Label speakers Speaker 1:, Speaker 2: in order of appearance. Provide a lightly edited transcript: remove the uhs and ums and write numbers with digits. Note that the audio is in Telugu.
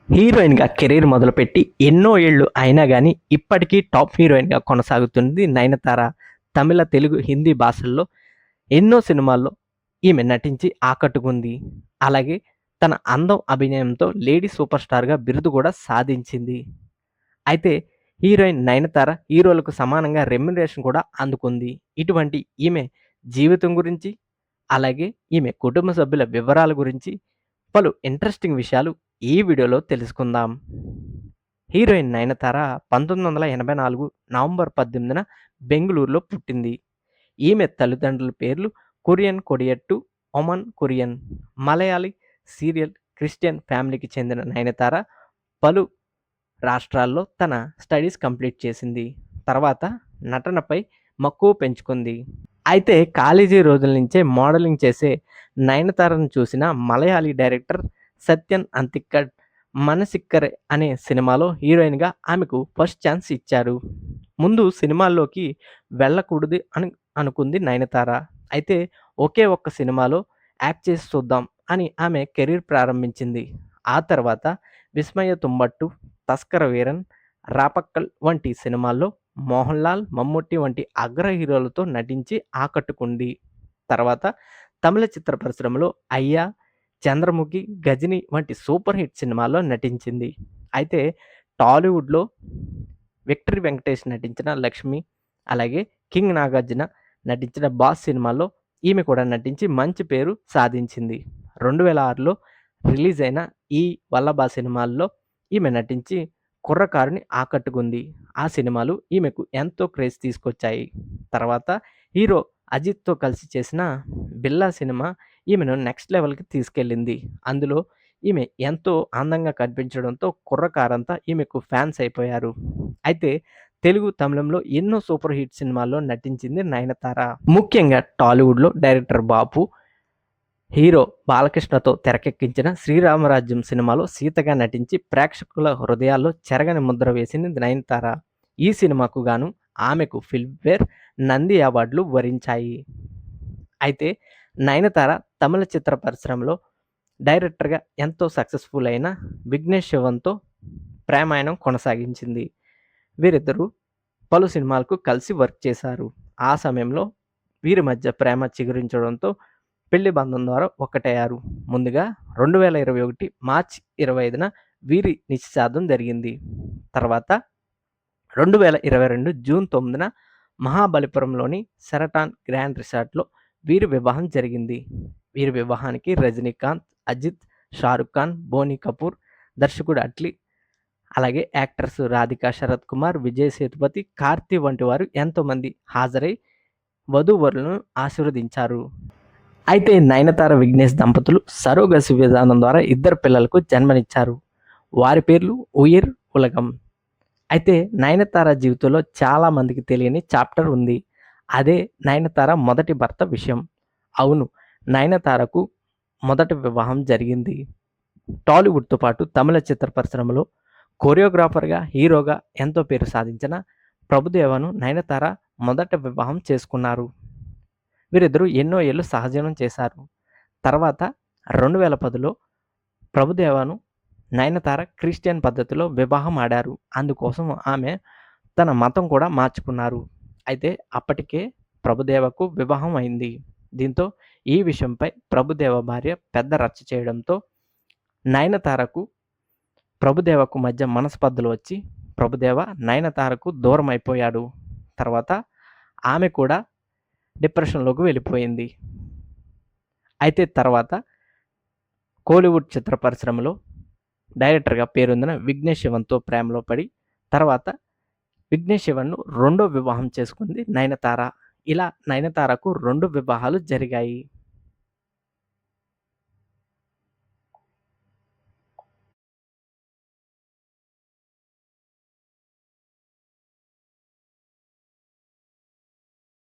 Speaker 1: హీరోయిన్‌గా కెరీర్ మొదలుపెట్టి ఎన్నో ఏళ్ళు అయినా గానీ, ఇప్పటికీ టాప్ హీరోయిన్‌గా కొనసాగుతుంది నయనతార. తమిళ, తెలుగు, హిందీ భాషల్లో ఎన్నో సినిమాల్లో ఈమె నటించి ఆకట్టుకుంది. అలాగే తన అందం, అభినయంతో లేడీ సూపర్ స్టార్‌గా బిరుదు కూడా సాధించింది. అయితే హీరోయిన్ నయనతార హీరోలకు సమానంగా రెమ్యునరేషన్ కూడా అందుకుంది. ఇటువంటి ఈమె జీవితం గురించి, అలాగే ఈమె కుటుంబ సభ్యుల వివరాల గురించి పలు ఇంట్రెస్టింగ్ విషయాలు ఈ వీడియోలో తెలుసుకుందాం. హీరోయిన్ నయనతార 1984 నవంబర్ 18న బెంగుళూరులో పుట్టింది. ఈమె తల్లిదండ్రుల పేర్లు కొరియన్ కొడియట్టు, ఒమన్ కొరియన్. మలయాళీ సీరియల్ క్రిస్టియన్ ఫ్యామిలీకి చెందిన నయనతార పలు రాష్ట్రాల్లో తన స్టడీస్ కంప్లీట్ చేసింది. తర్వాత నటనపై మక్కువ పెంచుకుంది. అయితే కాలేజీ రోజుల నుంచే మోడలింగ్ చేసే నయనతారను చూసిన మలయాళీ డైరెక్టర్ సత్యన్ అంతిక్కడ్ 'మనసిక్కరే' అనే సినిమాలో హీరోయిన్‌గా ఆమెకు ఫస్ట్ ఛాన్స్ ఇచ్చారు. ముందు సినిమాల్లోకి వెళ్ళకూడదు అనుకుంది నయనతార. అయితే ఒకే ఒక్క సినిమాలో యాక్ట్ చేసి చూద్దాం అని ఆమె కెరీర్ ప్రారంభించింది. ఆ తర్వాత 'విస్మయ తుంబట్టు', 'తస్కర వీరన్', 'రాపక్కల్' వంటి సినిమాల్లో మోహన్ లాల్, మమ్ముట్టి వంటి అగ్ర హీరోలతో నటించి ఆకట్టుకుంది. తర్వాత తమిళ చిత్ర పరిశ్రమలో 'అయ్యా', 'చంద్రముఖి', 'గజిని' వంటి సూపర్ హిట్ సినిమాల్లో నటించింది. అయితే టాలీవుడ్‌లో విక్టరీ వెంకటేష్ నటించిన 'లక్ష్మి', అలాగే కింగ్ నాగార్జున నటించిన 'బాస్' సినిమాల్లో ఈమె కూడా నటించి మంచి పేరు సాధించింది. 2006లో రిలీజ్ అయిన 'ఈ వల్లభ' సినిమాల్లో ఈమె నటించి కుర్రకారుని ఆకట్టుకుంది. ఆ సినిమాలు ఈమెకు ఎంతో క్రేజ్ తీసుకొచ్చాయి. తర్వాత హీరో అజిత్‌తో కలిసి చేసిన 'బిల్లా' సినిమా ఈమెను నెక్స్ట్ లెవెల్‌కి తీసుకెళ్ళింది. అందులో ఈమె ఎంతో అందంగా కనిపించడంతో కుర్రకారంతా ఈమెకు ఫ్యాన్స్ అయిపోయారు. అయితే తెలుగు, తమిళంలో ఎన్నో సూపర్ హిట్ సినిమాల్లో నటించింది నయనతార. ముఖ్యంగా టాలీవుడ్‌లో డైరెక్టర్ బాపు, హీరో బాలకృష్ణతో తెరకెక్కించిన 'శ్రీరామరాజ్యం' సినిమాలో సీతగా నటించి ప్రేక్షకుల హృదయాల్లో చెరగని ముద్ర వేసింది నయనతార. ఈ సినిమాకు గాను ఆమెకు ఫిల్మ్‌ఫేర్, నంది అవార్డులు వరించాయి. అయితే నయనతార తమిళ చిత్ర పరిశ్రమలో డైరెక్టర్‌గా ఎంతో సక్సెస్‌ఫుల్ అయిన విఘ్నేష్ శివన్‌తో ప్రేమాయణం కొనసాగించింది. వీరిద్దరూ పలు సినిమాలకు కలిసి వర్క్ చేశారు. ఆ సమయంలో వీరి మధ్య ప్రేమ చిగురించడంతో పెళ్లి బంధం ద్వారా ఒక్కటయ్యారు. ముందుగా 2021 మార్చి 25న వీరి నిశ్చితార్థం జరిగింది. తర్వాత 2022 జూన్ 9న మహాబలిపురంలోని శెరటాన్ గ్రాండ్ రిసార్ట్‌లో వీరి వివాహం జరిగింది. వీరి వివాహానికి రజనీకాంత్, అజిత్, షారుఖ్ ఖాన్, బోనీ కపూర్, దర్శకుడు అట్లీ, అలాగే యాక్టర్స్ రాధికా శరత్ కుమార్, విజయ్ సేతుపతి, కార్తీ వంటి వారు ఎంతోమంది హాజరై వధూవరులను ఆశీర్వదించారు. అయితే నయనతార, విఘ్నేష్ దంపతులు సరోగసి విధానం ద్వారా ఇద్దరు పిల్లలకు జన్మనిచ్చారు. వారి పేర్లు ఉయిర్, ఉలగం. అయితే నయనతార జీవితంలో చాలా మందికి తెలియని చాప్టర్ ఉంది. అదే నయనతార మొదటి భర్త విషయం. అవును, నయనతారకు మొదటి వివాహం జరిగింది. టాలీవుడ్‌తో పాటు తమిళ చిత్ర పరిశ్రమలో కొరియోగ్రాఫర్‌గా, హీరోగా ఎంతో పేరు సాధించిన ప్రభుదేవాను నయనతార మొదట వివాహం చేసుకున్నారు. వీరిద్దరూ ఎన్నో ఏళ్లు సహజీవనం చేశారు. తర్వాత 2010లో ప్రభుదేవాను నయనతార క్రిస్టియన్ పద్ధతిలో వివాహం ఆడారు. అందుకోసం ఆమె తన మతం కూడా మార్చుకున్నారు. అయితే అప్పటికే ప్రభుదేవకు వివాహం అయింది. దీంతో ఈ విషయంపై ప్రభుదేవ భార్య పెద్ద రచ్చ చేయడంతో నయనతారకు, ప్రభుదేవకు మధ్య మనస్పర్ధలు వచ్చి ప్రభుదేవ నయనతారకు దూరం అయిపోయాడు. తర్వాత ఆమె కూడా డిప్రెషన్‌లోకి వెళ్ళిపోయింది. అయితే తర్వాత కోలీవుడ్ చిత్ర పరిశ్రమలో డైరెక్టర్‌గా పేరొందిన విఘ్నేష్ శివన్‌తో ప్రేమలో పడి తర్వాత విఘ్నేష్ శివన్‌ను రెండో వివాహం చేసుకుంది నయనతార. ఇలా నయనతారకు 2 వివాహాలు జరిగాయి.